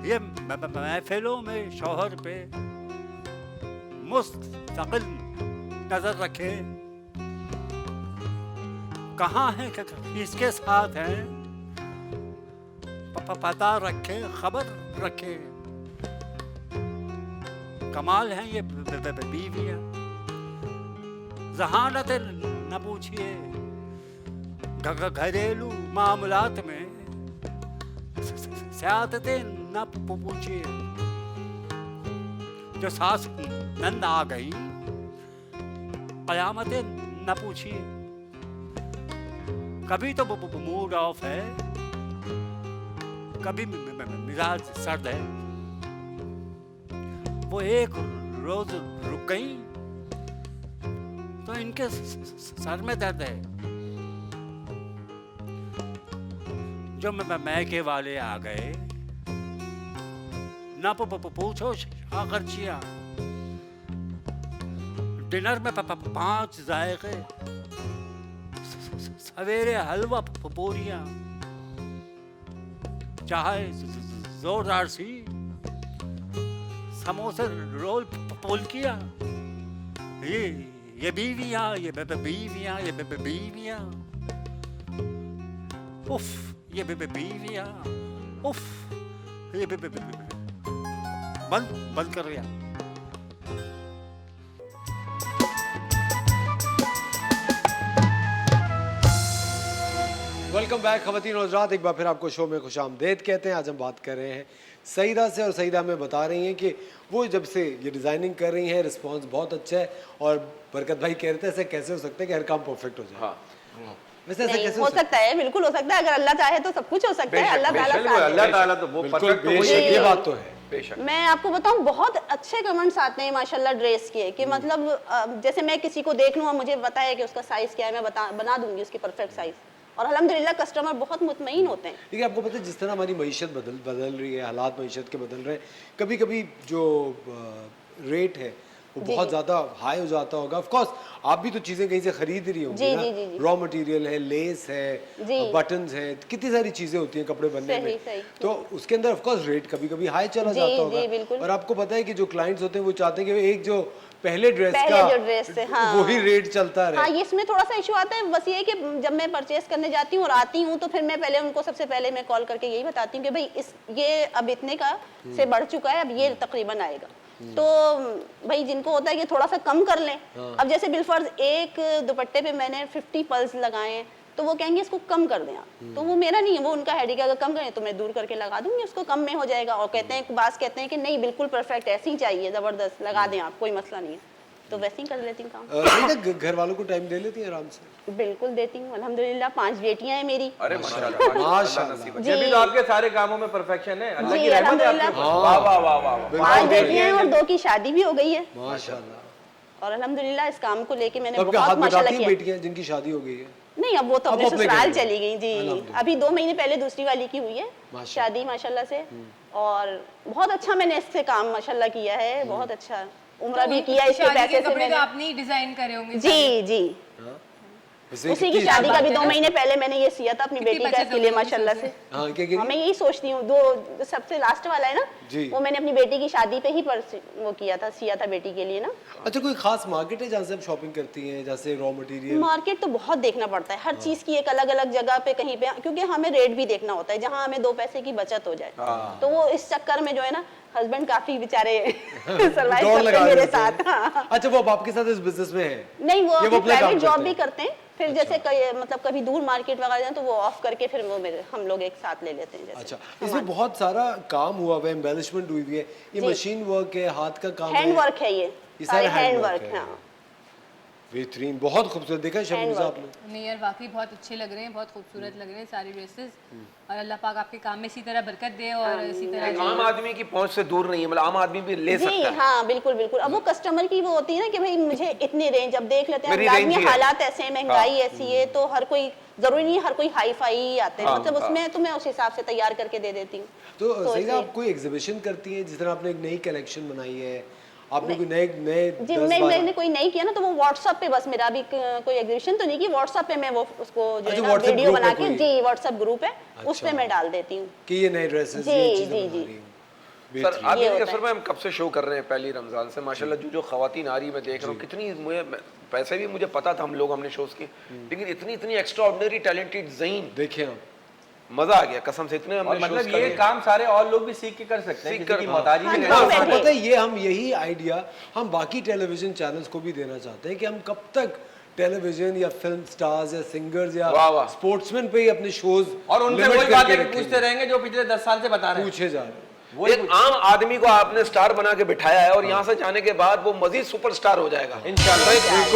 ये महफिलों में शौहर पे मुस्तकिल नजर रखे, कहाँ है इसके साथ है पता रखे खबर रखे, कमाल हैं ये बीवियां। जहानत न पूछिए, घरेलू मामलात में सियासतें न पूछिए। जो सास नंद आ गई, कयामतें न पूछिए। कभी तो मूड ऑफ है, कभी मिजाज सर्द है। वो एक रोज रुक गई तो इनके सर में दर्द है। जो मैके वाले आ गए, ना पूछो खर्चिया। डिनर में 5 जायके, सवेरे हलवा पूरियां, चाहे जोरदार सी समोसे रोल पुलकिया। ये बीवियां, ये बीवियां, ये बीवियां, उफ, ये बीवियां, उफ, ये बंद कर दिया। वेलकम बैक ख़वातीन और हज़रात, एक बार फिर आपको शो में खुशामदीद कहते हैं। आज हम बात कर रहे हैं सईदा से, और सईदा में बता रही हैं कि वो जब से ये डिज़ाइनिंग कर रही हैं रिस्पांस बहुत अच्छा है। और बरकत भाई कह रहे थे ऐसे कैसे हो सकता है कि हर काम परफेक्ट हो जाए। हाँ। वैसे ऐसे नहीं, कैसे हो सकता है, बिल्कुल हो सकता है। अगर अल्लाह चाहे तो सब कुछ हो सकता है। अल्लाह ताला साथ है। अल्लाह ताला तो वो बिल्कुल परफेक्ट तो बेशक, ये बात तो है। बेशक। मैं आपको बताऊं, बहुत अच्छे कमेंट्स आते हैं माशाल्लाह ड्रेस के, कि मतलब जैसे मैं किसी को देख लूँ और मुझे बताया कि उसका साइज क्या है, मैं बना दूंगी उसकी परफेक्ट साइज। और अल्हम्दुलिल्लाह कस्टमर बहुत मुतमईन होते हैं। देखिए आपको पता है जिस तरह हमारी मईशत बदल रही है, हालात मईशत के बदल रहे हैं, कभी कभी जो रेट है वो बहुत ज़्यादा हाई हो जाता होगा। ऑफ कोर्स आप भी तो चीज़ें कहीं से खरीद रही होंगी जी, ना। जी, जी, जी। रॉ मटेरियल है, लेस है, बटन्स है, कितनी सारी चीज़ें होती हैं कपड़े बनने में। सही। तो उसके अंदर ऑफ कोर्स रेट कभी कभी हाई चला जी, जाता जी, होगा। बिल्कुल। और आपको पता है कि जो क्लाइंट्स होते हैं वो चाहते हैं कि एक जो पहले ड्रेस से, हाँ। वही रेट चलता रहे। हाँ, ये इसमें थोड़ा सा इशू आता है। बस ये है कि जब मैं परचेस करने जाती हूँ और आती हूँ तो फिर मैं पहले उनको सबसे पहले मैं कॉल करके यही बताती हूँ कि भाई ये अब इतने का से बढ़ चुका है, अब ये तकरीबन आएगा। तो भाई जिनको होता है कि थोड़ा सा कम कर लें। अब जैसे बिलफर्ज एक दुपट्टे पे मैंने 50 पल्स लगाए हैं, तो वो कहेंगे इसको कम कर दें आप। तो वो मेरा नहीं है, वो उनका हेड है कि अगर कम करें तो मैं दूर करके लगा दूंगी, उसको कम में हो जाएगा। और कहते हैं कि नहीं बिल्कुल परफेक्ट ऐसे ही चाहिए, जबरदस्त लगा दें आप, कोई मसला नहीं है। तो वैसे ही कर लेती हूँ काम। घर वालों को टाइम दे लेती है आराम से? बिल्कुल देती हूँ, अल्हम्दुलिल्लाह 5 बेटियां हैं मेरी। अरे माशाल्लाह, माशाल्लाह। जी। ये भी तो आपके सारे कामों में परफेक्शन है। अल्लाह जी, की रहमत है अल्हम्दुलिल्लाह। आपके ऊपर। वाह वाह वाह वाह। 5 बेटियां हैं और 2 की शादी भी हो गई है। माशाल्लाह। और अल्हम्दुलिल्लाह इस काम को लेके मैंने तो आपके बहुत हाथ माशाल्लाह बताती हैं किया। बेटियां जिनकी शादी हो गई है? नहीं, अब वो तो अब अपने अपने ससुराल घर में। चली गई जी। अल्हम्दुलिल्लाह। अभी 2 महीने पहले दूसरी वाली की हुई है शादी माशाल्लाह से। और बहुत अच्छा मैंने इससे काम माशाल्लाह किया है, बहुत अच्छा। उम्रा भी किया इसके शादी के पैसे से कपड़े तो मैंने। आपने ही डिजाइन करे होंगे। जी जी, वैसे उसी की कितनी शादी का भी बात है 2 ना। महीने पहले मैंने ये सिया था अपनी कितनी बेटी का, बचत इसके लिए होगी माशाल्लाह उससे? से। हाँ, क्या हाँ, मैं यही सोचती हूँ, जो सबसे लास्ट वाला है ना, जी। वो मैंने अपनी बेटी की शादी पे ही वो किया था, सिया था बेटी के लिए ना। अच्छा, कोई खास मार्केट है जहाँ से आप शॉपिंग करती हैं, जैसे रॉ मटेरियल? मार्केट तो बहुत देखना पड़ता है, हर चीज की एक अलग अलग जगह पे कहीं पे, क्योंकि हमें रेट भी देखना होता है, जहाँ हमें 2 पैसे की बचत हो जाए। तो वो इस चक्कर में जो है ना, हस्बैंड काफी बेचारे सरवाइव दौड़ करते लगा हैं मेरे देते हैं। साथ। हाँ। अच्छा, वो अब आपके साथ इस बिजनेस में है? नहीं, वो ये अपनी अपना काम प्राइवेट जॉब करते भी हैं? करते हैं। फिर जैसे मतलब कभी दूर मार्केट वगैरह जाए तो वो ऑफ करके फिर वो हम लोग एक साथ ले लेते हैं। जैसे अच्छा, इसमें बहुत सारा काम हुआ हुआ है, एम्बेलिशमेंट हुई हुई है, ये जी। मशीन वर्क है, हाथ का काम है, हैंड वर्क है ये सारे सारे हैंड वर्क वर्क। है। हाँ, बेहतरीन, बहुत खूबसूरत। देखा है शर्मिज़ा Hand आपने? नहीं यार, वाकई बहुत अच्छे लग रहे हैं, बहुत खूबसूरत लग रहे हैं सारी ड्रेसेस। और अल्लाह पाक आपके काम में इसी तरह बरकत दे और इसी तरह एक आम आदमी की पहुंच से दूर नहीं है, मतलब आम आदमी भी ले जी सकता है। हाँ, बिल्कुल बिल्कुल। अब वो कस्टमर की वो होती है ना कि भाई मुझे इतनी रेंज, अब देख लेते हैं मेरी लाजमी range ही है। हालात ऐसे हैं, महंगाई ऐसी है, तो हर कोई जरूरी नहीं हर कोई हाई फाई आते हैं, मतलब उसमें तो मैं उस हिसाब से तैयार करके दे देती हूँ। तो सही इसलिए- आप कोई एग्जीबिशन करती हैं, जिस तरह आपने एक नई कलेक्शन बनाई है, आपने कोई नए जी, 10-12 मैंने कोई नहीं किया ना, तो वो व्हाट्सएप पे बस मेरा भी कोई एग्जीबिशन तो नहीं की, व्हाट्सएप पे मैं वो उसको जो अच्छा, है ना WhatsApp वीडियो group है बना के, कोई? जी व्हाट्सएप ग्रुप है, उस अच्छा। पे मैं डाल देती हूँ। कि ये नए ड्रेसेस, जी, ये चीजें जी, बना जी। रही हूँ। सर बेहतरीन। आप ये ये होता असल में हम कब से शो कर रहे हैं, पहली रमजान से माशाल्लाह जो खवातीन आ रही मैं देख रहा हूँ, कितनी मुझे पैसे भी मुझे पता था, हमने शोज की, लेकिन इतनी इतनी एक्स्ट्रा ऑर्डिनरी टैलेंटेड ज़हीन, देखें आप, मजा आ गया कसम से, इतने और हमने मतलब shows ये करे। काम सारे और लोग भी सीख के कर सकते हैं, सीख किसी की कर, मोहताजी हाँ, भी नहीं हाँ, करते। बैठे। पता है ये हम यही आइडिया हम बाकी टेलीविजन चैनल्स को भी देना चाहते हैं कि हम कब तक टेलीविजन या फिल्म स्टार्स या सिंगर्स या वाह, वाह। स्पोर्ट्समैन पे ही अपने शोज और उनसे वही बातें पूछते रहेंगे जो पिछले 10 साल से बता रहे हैं। पूछे जा रहे हैं। वही एक आम आदमी को आपने स्टार बना के बिठाया है और यहाँ से जाने के बाद वो मजीद सुपरस्टार हो जाएगा इंशाल्लाह।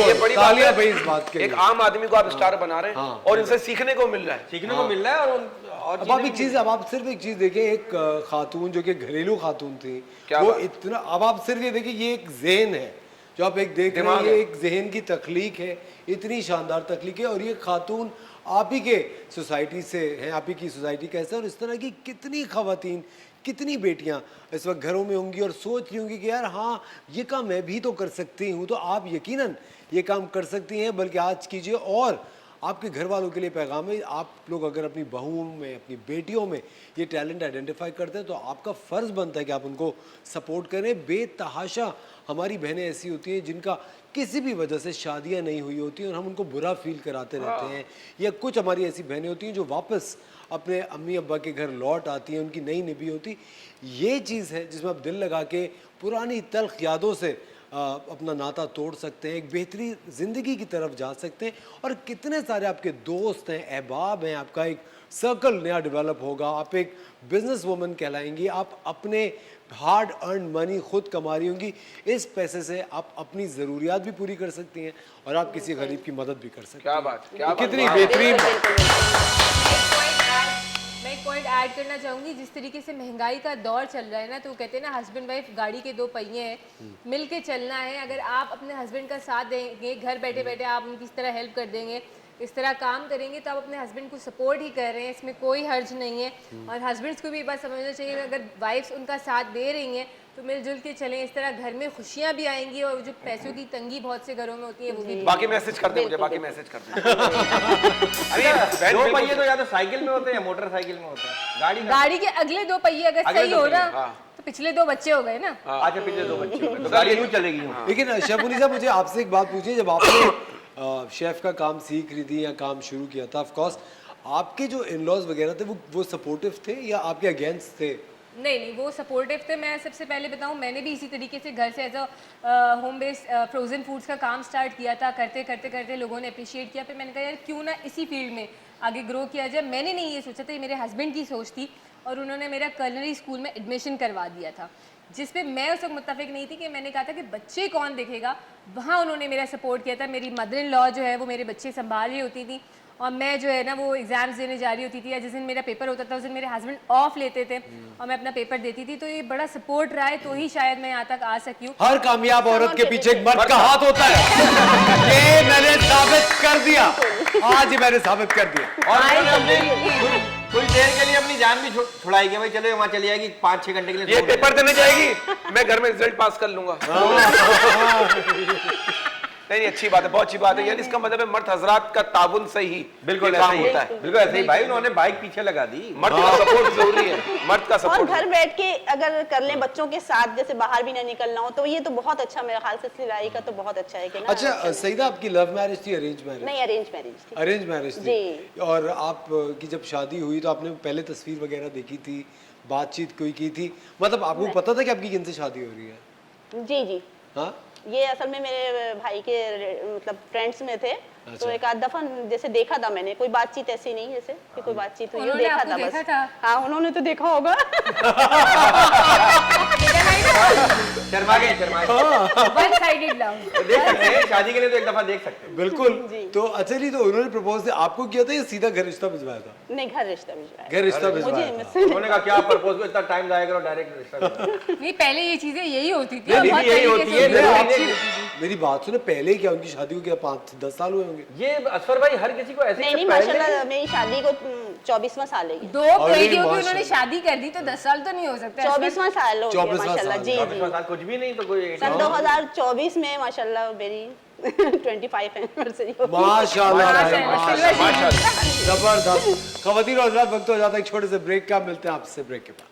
ये बड़ी बात तालियां है। भाई इस बात के एक लिए। आम आदमी को आप स्टार बना रहे हैं हाँ। और इनसे सीखने को मिल रहा है। सीखने को मिल रहा है और अब आप एक चीज, अब आप सिर्फ एक चीज देखें, एक खातून जो कि घरेलू खातून थी, क्या वो बात? इतना, अब आप सिर्फ ये देखिए ये एक ज़हन है जो आप एक देख रहे हैं, दिमाग ये है। एक जहन की तख्लीक है, इतनी शानदार तख्लीक है। और ये खातून आप ही के सोसाइटी से हैं, आप ही की सोसाइटी कैसे, और इस तरह की कितनी खवातीन, कितनी बेटियां इस वक्त घरों में होंगी और सोच रही होंगी कि यार हाँ ये काम मैं भी तो कर सकती हूँ। तो आप यकीनन ये काम कर सकती हैं, बल्कि आज कीजिए। और आपके घर वालों के लिए पैगाम है, आप लोग अगर अपनी बहुओं में, अपनी बेटियों में ये टैलेंट आइडेंटिफाई करते हैं तो आपका फ़र्ज़ बनता है कि आप उनको सपोर्ट करें। बेतहाशा हमारी बहनें ऐसी होती हैं जिनका किसी भी वजह से शादियां नहीं हुई होती और हम उनको बुरा फील कराते रहते हैं, या कुछ हमारी ऐसी बहनें होती हैं जो वापस अपने अम्मी अब्बा के घर लौट आती हैं, उनकी नई निभी होती। ये चीज़ है जिसमें आप दिल लगा के पुरानी तल्ख यादों से अपना नाता तोड़ सकते हैं, एक बेहतरी ज़िंदगी की तरफ जा सकते हैं। और कितने सारे आपके दोस्त हैं, अहबाब हैं, आपका एक सर्कल नया डेवलप होगा, आप एक बिजनेस वूमन कहलाएंगी, आप अपने हार्ड अर्न मनी खुद कमा रही होंगी। इस पैसे से आप अपनी ज़रूरियात भी पूरी कर सकती हैं और आप किसी गरीब की मदद भी कर सकती हैं। क्या बात, क्या बात, कितनी वाह। बेहतरीन मैं एक पॉइंट ऐड करना चाहूँगी, जिस तरीके से महंगाई का दौर चल रहा है ना, तो कहते हैं ना हस्बैंड वाइफ गाड़ी के दो पहिए हैं, मिल के चलना है। अगर आप अपने हस्बैंड का साथ देंगे, घर बैठे बैठे आप उनकी इस तरह हेल्प कर देंगे, इस तरह काम करेंगे, तो आप अपने हस्बैंड को सपोर्ट ही कर रहे हैं, इसमें कोई हर्ज नहीं है। और हस्बैंड्स को भी ये बात समझना चाहिए कि अगर वाइफ्स उनका साथ दे रही हैं तो मिलजुल के चलें, इस तरह घर में खुशियाँ भी आएंगी और जो पैसों की तंगी बहुत से घरों में होती है वो भी। बाकी मैसेज कर दे मुझे, बाकी मैसेज कर दे। अरे दो पहिए तो या तो साइकिल में होते हैं या मोटरसाइकिल में होते हैं। गाड़ी के अगले दो पहिए अगर अगले सही दो हो ना पहिए, तो पिछले दो बच्चे हो गए ना। अच्छा पिछले दो बच्चे हो गए, तो गाड़ी यूं चलेगी यूं। लेकिन शबुनी साहब मुझे आपसे एक बात पूछिए, जब आपने शेफ का काम सीख रही थी या काम शुरू किया था, ऑफ कोर्स आपके जो इन लॉज वगैरह थे वो सपोर्टिव थे या आपके अगेंस्ट थे? नहीं, वो सपोर्टिव थे। मैं सबसे पहले बताऊं, मैंने भी इसी तरीके से घर से as a home based frozen foods का काम स्टार्ट किया था। करते करते करते लोगों ने अप्रिशिएट किया, फिर मैंने कहा यार क्यों ना इसी फील्ड में आगे ग्रो किया जाए। मैंने नहीं ये सोचा था, ये मेरे हस्बैंड की सोच थी और उन्होंने मेरा कलनरी स्कूल में एडमिशन करवा दिया था, जिस पे मैं उस वक्त मुत्तफिक नहीं थी। कि मैंने कहा था कि बच्चे कौन देखेगा, वहाँ उन्होंने मेरा सपोर्ट किया था। मेरी मदर इन लॉ जो है वो मेरे बच्चे संभाल रही होती थी और मैं जो है ना वो एग्जाम्स देने जा रही होती थी, या जिस दिन मेरा पेपर होता था उस दिन मेरे हस्बैंड ऑफ लेते थे और मैं अपना पेपर देती थी। तो ये बड़ा सपोर्ट रहा है, तो ही शायद मैं यहाँ तक आ सकी हूँ। हर कामयाब औरत के पीछे एक मर्द का हाथ होता है। ये मैंने साबित कर दिया, आज ही मैंने साबित कर दिया। और उन्होंने अपनी कुछ देर के लिए अपनी जान भी छुड़ाई कि भाई चलो वहाँ चली जाएगी 5-6 घंटे के लिए। ये पेपर देने जाएगी, मैं घर में रिजल्ट पास कर लूंगा। नहीं, अच्छी बात है, बहुत अच्छी बात है। यानी इसका मतलब है मर्द हजरात का ताउन से ही बिल्कुल काम ऐसा ही होता है। बिल्कुल ऐसे ही भाई, उन्होंने बाइक पीछे लगा दी। मर्द का सपोर्ट जरूरी है, मर्द का और सपोर्ट। घर बैठ के अगर कर लें बच्चों के साथ, जैसे बाहर भी ना निकलना हो, तो ये तो बहुत अच्छा मेरे ख्याल से सिलाई का तो बहुत अच्छा है कि ना। अच्छा सईदा, आपकी लव मैरिज थी अरेंज मैरिज? नहीं, अरेंज मैरिज थी। अरेंज मैरिज थी। जी। और आप की जब शादी हुई तो आपने पहले तस्वीर वगैरह देखी थी, बातचीत कोई की थी, मतलब आपको पता था कि आपकी किन से शादी हो रही है? जी जी, हाँ, ये असल में मेरे भाई के मतलब फ्रेंड्स में थे। तो एक आध दफा जैसे देखा था मैंने, कोई बातचीत ऐसी नहीं जैसे कि कोई बातचीत हुई, उन्होंने देखा आपको था देखा बस। था? हाँ, उन्होंने तो देखा होगा। शर्मा गए, शर्मा गए। One sided love. तो देख सकते हैं, शादी के लिए तो एक दफा देख सकते हैं। बिल्कुल। जी। तो अच्छा जी, तो उन्होंने प्रपोज आपको किया था या सीधा घर रिश्ता भिजवाया था? नहीं, घर रिश्ता भिजवाया। घर रिश्ता मुझे भिजवाया था। मुझसे उन्होंने कहा क्या प्रपोज को इतना टाइम जाएगा और डायरेक्ट रिश्ता करो। नहीं, पहले ये चीजें यही होती थी नहीं, और बहुत यही तरीके होती से है, होती मेरी थी। आपसे मेरी बात सुने, पहले क्या उनकी शादी को क्या 5-10 साल हुए होंगे? ये असफर भाई हर किसी को ऐसे नहीं नहीं, पहले- माशाल्लाह मेरी शादी को 24वां साल है ये। दो अरे बेटियों की माशाल्लाह। उन्होंने शादी कर दी तो 10 साल तो नहीं हो सकता। 24वां साल हो गया 24वां माशाल्लाह। साल। जी जी, 24वां साल कुछ भी नहीं तो कोई सन 2024 में माशाल्लाह मेरी 25 एनिवर्सरी हो गई। माशाल्लाह भाई, माशाल्लाह, माशाल्लाह, जबरदस्त। खवातीन और हज़रात, वक्त हो जाता है एक छोटे से ब्रेक का, मिलते हैं आपसे ब्रेक के बाद।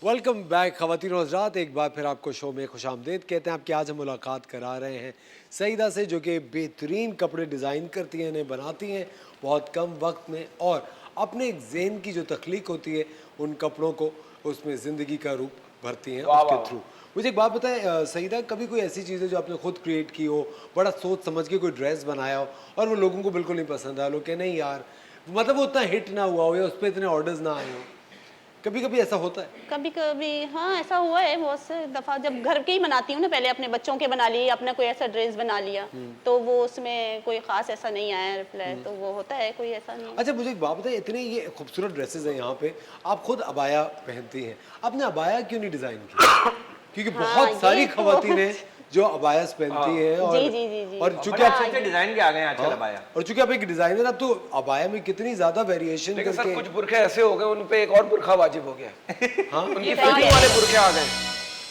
वेलकम बैक ख़वातीन और हज़रात, एक बार फिर आपको शो में खुशामदीद कहते हैं। आपकी आज हम मुलाकात करा रहे हैं सईदा से, जो कि बेहतरीन कपड़े डिज़ाइन करती हैं, इन्हें बनाती हैं बहुत कम वक्त में और अपने एक ज़हन की जो तख्लीक होती है उन कपड़ों को उसमें ज़िंदगी का रूप भरती हैं उसके थ्रू। मुझे एक बात बताएं सईदा, कभी कोई ऐसी चीज़ है जो आपने खुद क्रिएट की हो, बड़ा सोच समझ के कोई ड्रेस बनाया हो और वो लोगों को बिल्कुल नहीं पसंद आया, लोग कहें नहीं यार, मतलब वो उतना हिट ना हुआ हो या उस पर इतने ऑर्डर्स ना आए हो, कभी कभी ऐसा होता है? कभी कभी हाँ ऐसा हुआ है बहुत से दफा। जब घर के ही बनाती हूँ ना, पहले अपने बच्चों के बना लिए, अपना कोई ऐसा ड्रेस बना लिया तो वो उसमें कोई खास ऐसा नहीं आया रिप्लाई, तो वो होता है, कोई ऐसा नहीं। अच्छा मुझे एक बात बताइए, इतने ये खूबसूरत ड्रेसेस हैं यहाँ पे, आप खुद अबाया पहनती हैं, आपने अबाया क्यों नहीं डिजाइन किया? क्योंकि बहुत ये सारी तो खवातीनें जो अबायास पहनती हैं और जी, जी, जी, जी। और बड़े चूंकि आप अच्छे डिजाइन के आ गए हैं आजकल अबाया। और चूंकि आप एक डिजाइनर, अब तो अबाया में कितनी ज्यादा वेरिएशन लेकिन सर करके कुछ बुरखे ऐसे हो गए, उन पे एक और बुरखा वाजिब हो गया। हाँ उनकी फिटिंग वाले बुरखे आ गए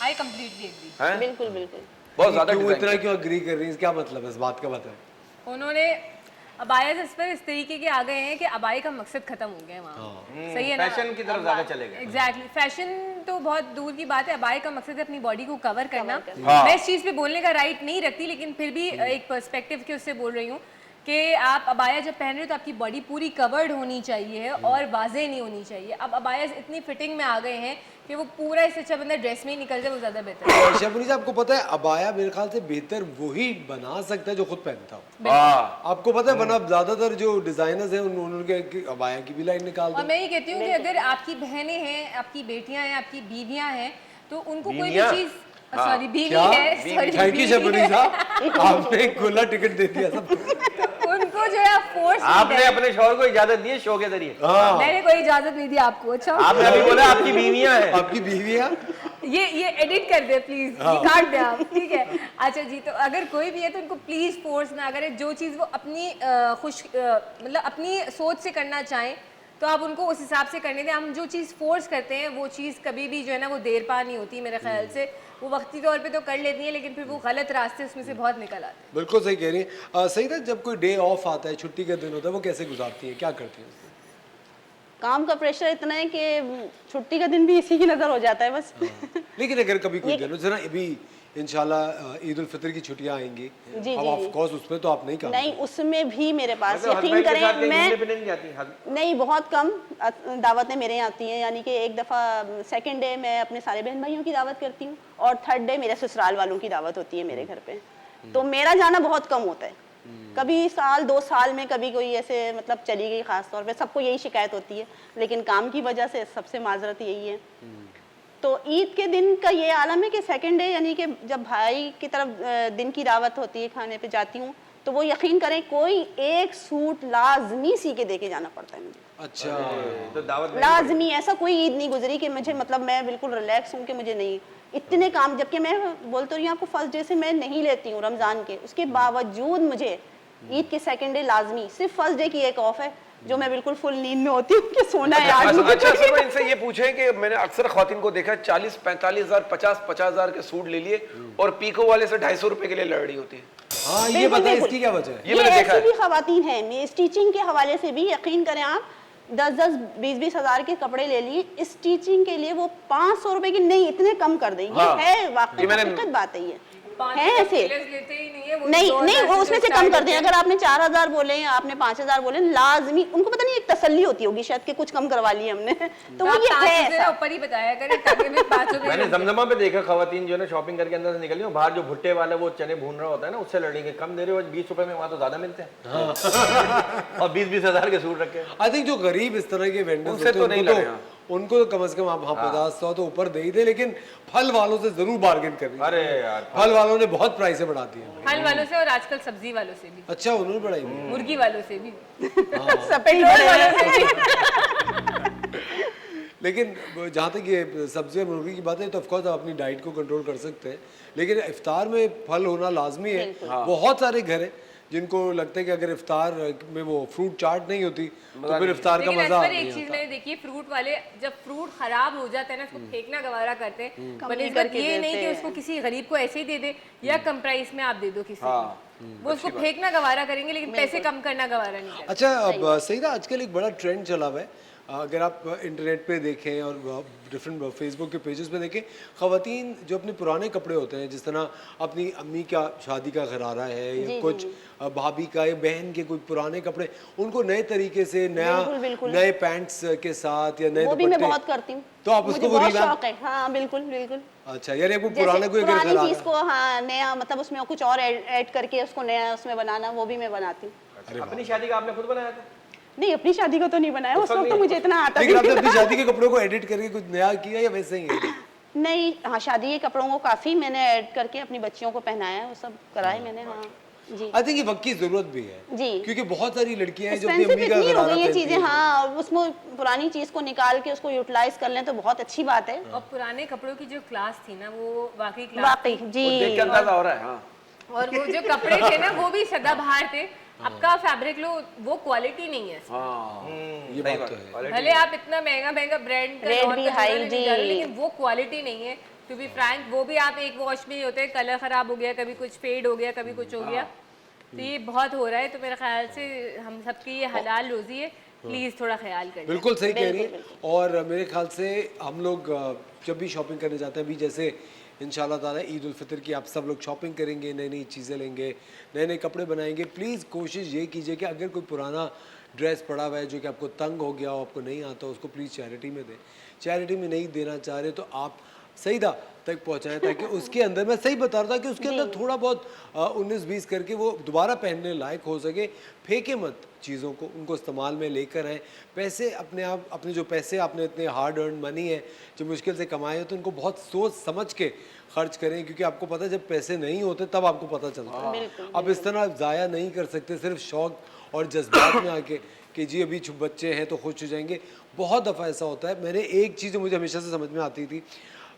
आई कंप्लीटली एग्री। हैं, बिल्कुल बिल्कुल। बहुत ज्यादा क्यों डिजाइन इतना क्यों अग्री कर रही है, क्या मतलब है इस बात का? बताएं। उन्होंने अबाया इस पर इस तरीके के आ गए हैं कि अबाई का मकसद खत्म हो गया है वहाँ। सही है ना? फैशन की तरफ ज्यादा चले गए। एग्जैक्टली, फैशन तो बहुत दूर की बात है, अबाई का मकसद है अपनी बॉडी को कवर करना। मैं इस चीज़ पे बोलने का राइट नहीं रखती, लेकिन फिर भी एक पर्सपेक्टिव के उससे बोल रही हूँ कि आप अबाया जब पहन रहे हो तो आपकी बॉडी पूरी कवर्ड होनी चाहिए और वाज़ेह नहीं होनी चाहिए। अब अबाया इतनी फिटिंग में आ गए हैं कि वो पूरा, इससे अच्छा बंदा ड्रेस में ही निकल जाए, वो ज़्यादा बेहतर है। और शबनी साहब, आपको पता है अबाया मेरे ख्याल से बेहतर वही बना सकता है जो खुद पहनता हो। आपको पता है, वरना ज्यादातर जो डिजाइनर्स हैं उन्होंने अबाया की भी लाइन निकाल और दी। मैं ये कहती हूँ कि अगर आपकी बहनें हैं, आपकी बेटियां हैं, आपकी बीवियां हैं, तो उनको कोई भी बीवियां? चीज, सॉरी बीवी क्या? है, सॉरी थैंक यू शबनी साहब, आपने खुला टिकट दे दिया सब। उनको जो है फोर्स आपने अपने शोहर को इजाजत दी है शो के जरिए। मैंने कोई इजाजत नहीं दी आपको। अच्छा आपने अभी बोला आपकी बीवियां हैं। आपकी बीवियां? ये एडिट कर दे प्लीज, ये काट दे आप, ठीक है? अच्छा जी, तो अगर कोई भी है तो उनको प्लीज फोर्स ना करें। जो चीज़ वो अपनी मतलब अपनी सोच से करना चाहें तो आप उनको उस हिसाब से करने दें। हम जो चीज़ फोर्स करते हैं वो चीज़ कभी भी जो है ना वो देर पा नहीं होती मेरे ख्याल से। वो वक्ती तौर पे तो कर लेती हैं, लेकिन फिर वो गलत रास्ते उसमें से बहुत निकल आते हैं। बिल्कुल सही कह रही है। सही था, जब कोई डे ऑफ आता है, छुट्टी का दिन होता है, वो कैसे गुजारती है, क्या करती है? काम का प्रेशर इतना है कि छुट्टी का दिन भी इसी की नजर हो जाता है बस। लेकिन अगर कभी कोई दिन हो, जरा अभी इंशाल्लाह ईद उल फितर की छुट्टियां आएंगी, जी, अब जी, ऑफ कोर्स उसमें तो आप नहीं काम नहीं, उसमें भी मेरे पास मतलब यकीन हस्बैंड के साथ करें कहीं मैं घूमने फिरने नहीं जाती? नहीं, बहुत कम दावतें मेरे यहाँ आती हैं। यानी कि एक दफ़ा सेकंड डे मैं अपने सारे बहन भाइयों की दावत करती हूँ और थर्ड डे मेरे ससुराल वालों की दावत होती है मेरे घर पे। तो मेरा जाना बहुत कम होता है। कभी साल 2 साल में कभी कोई ऐसे मतलब चली गई, खास तौर पे सबको यही शिकायत होती है, लेकिन काम की वजह से सबसे माजरत यही है। तो ईद के दिन का ये आलम है कि सेकंड डे यानी कि जब भाई की तरफ दिन की दावत होती है, खाने पे जाती हूँ, तो वो यकीन करें कोई एक सूट लाजमी सी के दे के जाना पड़ता है मुझे। अच्छा, तो दावत नहीं लाजमी, ऐसा कोई ईद नहीं गुजरी कि मुझे मतलब मैं बिल्कुल रिलैक्स हूँ कि मुझे नहीं इतने काम, जबकि मैं बोलती रही हूँ आपको फर्स्ट डे से मैं नहीं लेती हूँ रमज़ान के, उसके बावजूद मुझे ईद के सेकंड डे लाजमी, सिर्फ फर्स्ट डे की एक ऑफ है जो मैं बिल्कुल फुल नींद में होती हूँ कि सोना है आज मुझे। अच्छा सर, मैं इनसे ये पूछे कि मैंने अक्सर ख्वातीन को देखा 40-45 हज़ार 50-50 हज़ार के सूट ले लिए और पीको वाले से 250 रुपए के लिए लड़ रही होती है। हाँ ये बिल्कुल, बताएं बिल्कुल। इसकी क्या वजह है? ये मैंने देखा ऐसी है। भी खवातीन हैं, मैं स्टिचिंग के हवाले से भी यकीन करें आप 10-10, 20-20 हज़ार के कपड़े ले लिए स्टिचिंग के लिए, वो 500 रुपए की नहीं इतने कम कर देंगे। हाँ। है वाकई ये मैंने- हकीकत बात है, ये 500 है ऐसे। लेते ही नहीं है वो, नहीं 2000 नहीं, वो उसमें से start कम कर होते दें। हैं। अगर आपने 4000 बोले या आपने 5000 बोले, लाजमी उनको पता नहीं एक तसल्ली होती होगी शायद कि कुछ कम करवा लिए हमने, तो वो आप ये 500 है से ऐसा। ऊपर ही बताया करें ताकि मैं 500 मैंने जमजमा पे देखा खवातीन जो है ना शॉपिंग करके अंदर से निकली हो, बाहर जो भुट्टे वाला वो चने भून रहा होता है ना, उससे लड़ेंगे, कम दे रहे हो 20 रुपए में, वहाँ तो ज्यादा मिलते हैं। और 20-20 हज़ार के सूट रखे। आई थिंक जो गरीब इस तरह के वेंडर्स उनसे तो नहीं लड़े, हाँ। उनको कम से कम आप 50-100 तो ऊपर दे ही दे, लेकिन फल वालों से जरूर बार्गेन करनी। अरे यार, फल वालों ने बहुत प्राइसें बढ़ा दी हैं। फल वालों से और आजकल सब्जी वालों से भी, अच्छा, उन्होंने बढ़ाई हुई। मुर्गी वालों से भी, सपेट पेट्रोल बड़े वालों हैं। से भी। लेकिन जहाँ तक ये सब्जी और मुर्गी की बात है तो ऑफकोर्स आप अपनी डाइट को कंट्रोल कर सकते हैं, लेकिन इफ्तार में फल होना लाजमी है। बहुत सारे घर हैं जिनको लगता है कि अगर इफ्तार में वो फ्रूट चाट नहीं होती तो फिर इफ्तार का लेकिन मजा अक्सर नहीं एक चीज आता। मैंने देखी है, फ्रूट वाले जब फ्रूट खराब हो जाता है ना उसको फेंकना गवारा करते हैं, कम बनिस्बत करके ये नहीं देते कि हैं। उसको किसी गरीब को ऐसे ही दे दे या कम प्राइस में आप दे दो किसी को, वो उसको फेंकना गवारा करेंगे लेकिन पैसे कम करना गवारा नहीं करेंगे। अच्छा, अब सही ना, आजकल एक बड़ा ट्रेंड चला हुआ है, अगर आप इंटरनेट पे देखें और डिफरेंट फेसबुक के पेजेस पे देखें, ख़वातीन जो अपने पुराने कपड़े होते हैं, जिस तरह अपनी अम्मी का शादी का घरारा है या जी, कुछ भाभी का या बहन के कोई पुराने कपड़े, उनको नए तरीके से नया बिल्कुल, बिल्कुल। नए पैंट्स के साथ या नए वो भी मैं दुपट्टे, बहुत करती हूँ। तो आप मुझे उसको वो बहुत revamp- शौक है। हाँ बिल्कुल बिल्कुल। अच्छा, यानी आपको जैसे पुराना कोई अगर पुरानी घरारा चीज को हाँ नया मतलब उसमें कुछ और ऐड करके उसको नया उसमें बनाना, वो भी मैं बनाती हूँ। अपनी शादी का आपने खुद बनाया था? नहीं अपनी शादी को तो नहीं बनाया, उस वक्त तो मुझे इतना आता लेकिन आपने नहीं अपनी शादी के कपड़ों को एडिट करके कुछ नया किया या वैसे ही है? नहीं हाँ शादी के कपड़ों को काफी मैंने ऐड करके अपनी बच्चियों को पहनाया, वो सब कराए मैंने। हाँ जी आई थिंक ये वक्त की जरूरत भी है जी। क्योंकि बहुत सारी लड़कियां हैं जो अपनी एक्सपेंसिव अम्मी का इतनी हो घरारा गई ये पहनती चीजें। हैं। हाँ उसमें पुरानी चीज को निकाल के उसको यूटिलाइज कर लें तो बहुत अच्छी बात है। और पुराने कपड़ों की जो क्लास थी ना, वो वाकई क्लास वाकई जी। देख के अंदाजा हो रहा है। हाँ और वो जो कपड़े थे ना वो भी सदाबहार थे। आपका फैब्रिक लो वो क्वालिटी नहीं है। हाँ ये बात तो है। भले आप इतना महंगा महंगा ब्रांड का Rate और भी का high, लेने जा रहे हो, जी। लेकिन वो क्वालिटी नहीं है। टू बी फ्रैंक, वो भी आप एक वॉश में ही होते हैं, कलर खराब हो गया, कभी कुछ फेड हो गया, कभी कुछ हो गया। तो ये बहुत हो रहा है। तो मेरे ख्याल से हम सबकी ये हलाल रोजी है, प्लीज थोड़ा ख्याल करिए। बिल्कुल सही कह रही है। बिल्कुल, और मेरे ख्याल से हम लोग जब भी शॉपिंग करने जाते हैं, अभी जैसे इंशाल्लाह ताला ईद उल फितर की आप सब लोग शॉपिंग करेंगे, नई नई चीज़ें लेंगे, नए नए कपड़े बनाएंगे, प्लीज़ कोशिश ये कीजिए कि अगर कोई पुराना ड्रेस पड़ा हुआ है जो कि आपको तंग हो गया हो, आपको नहीं आता, उसको प्लीज़ चैरिटी में दें। चैरिटी में नहीं देना चाह रहे तो आप सईदा तक पहुंचाएं, ताकि उसके अंदर, मैं सही बता रहा था कि उसके अंदर थोड़ा बहुत 19-20 करके वो दोबारा पहनने लायक हो सके। फेंके मत चीज़ों को, उनको इस्तेमाल में लेकर आएँ। पैसे अपने आप, अपने जो पैसे आपने इतने हार्ड अर्न मनी है जो मुश्किल से कमाए हैं, तो उनको बहुत सोच समझ के खर्च करें, क्योंकि आपको पता है जब पैसे नहीं होते तब आपको पता चलता है। बिल्कुल, अब इस तरह ज़ाया नहीं कर सकते सिर्फ शौक और जज्बात में आके कि जी अभी बच्चे हैं तो खुश हो जाएंगे। बहुत दफ़ा ऐसा होता है। मैंने एक चीज़ जो मुझे हमेशा से समझ में आती थी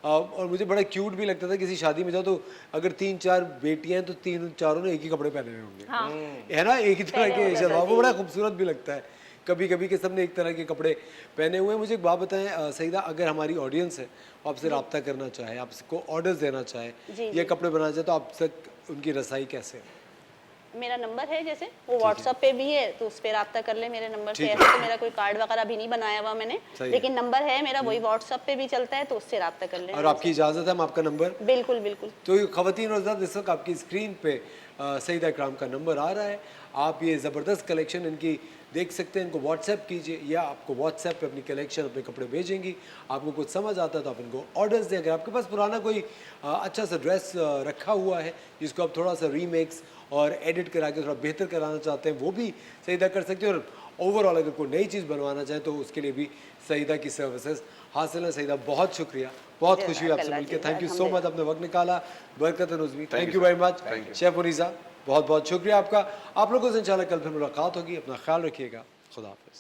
और मुझे बड़ा क्यूट भी लगता था, किसी शादी में जाओ तो अगर 3-4 बेटियां हैं तो 3-4 ने एक ही कपड़े पहने हुए होंगे, है ना, एक ही तरह के शलवार, वो बड़ा खूबसूरत भी लगता है कभी कभी कि सबने एक तरह के कपड़े पहने हुए हैं। मुझे एक बात बताएं सईदा, अगर हमारी ऑडियंस है वो आपसे रब्ता करना चाहे, आपको ऑर्डर्स देना चाहे जी, या कपड़े बनाना चाहे, तो आप तक उनकी रसाई कैसे है? मेरा नंबर है, जैसे वो व्हाट्सएप पे भी है तो उस पर रब्ता कर ले मेरे नंबर से। ऐसे तो मेरा कोई कार्ड वगैरह भी नहीं बनाया हुआ मैंने, सही है। लेकिन नंबर है मेरा, वही व्हाट्सएप पे भी चलता है तो उससे रब्ता कर ले। और आपकी इजाज़त है हम आपका नंबर, बिल्कुल बिल्कुल। तो ये ख़वातीन और हज़रात, इस वक्त आपकी स्क्रीन पे सईदा इकराम का नंबर आ रहा है। आप ये ज़बरदस्त कलेक्शन इनकी देख सकते हैं, इनको व्हाट्सएप कीजिए या आपको व्हाट्सएप पे अपनी कलेक्शन, अपने कपड़े भेजेंगी। आपको कुछ समझ आता है तो आप इनको ऑर्डर्स दें। अगर आपके पास पुराना कोई अच्छा सा ड्रेस रखा हुआ है जिसको आप थोड़ा सा रीमेक्स और एडिट करा के थोड़ा बेहतर कराना चाहते हैं, वो भी सईदा कर सकते हैं। और ओवरऑल अगर कोई नई चीज़ बनवाना चाहें तो उसके लिए भी सईदा की सर्विसेज हासिल है। सईदा बहुत शुक्रिया, बहुत खुशी हुई आपसे मिलकर। थैंक यू सो मच, आपने वक्त निकाला, Barkat Nazmi. Thank you very much chef Munisa, बहुत बहुत शुक्रिया आपका। आप लोगों से इंशाल्लाह कल फिर मुलाकात होगी। अपना ख्याल रखिएगा। खुदा हाफिज़।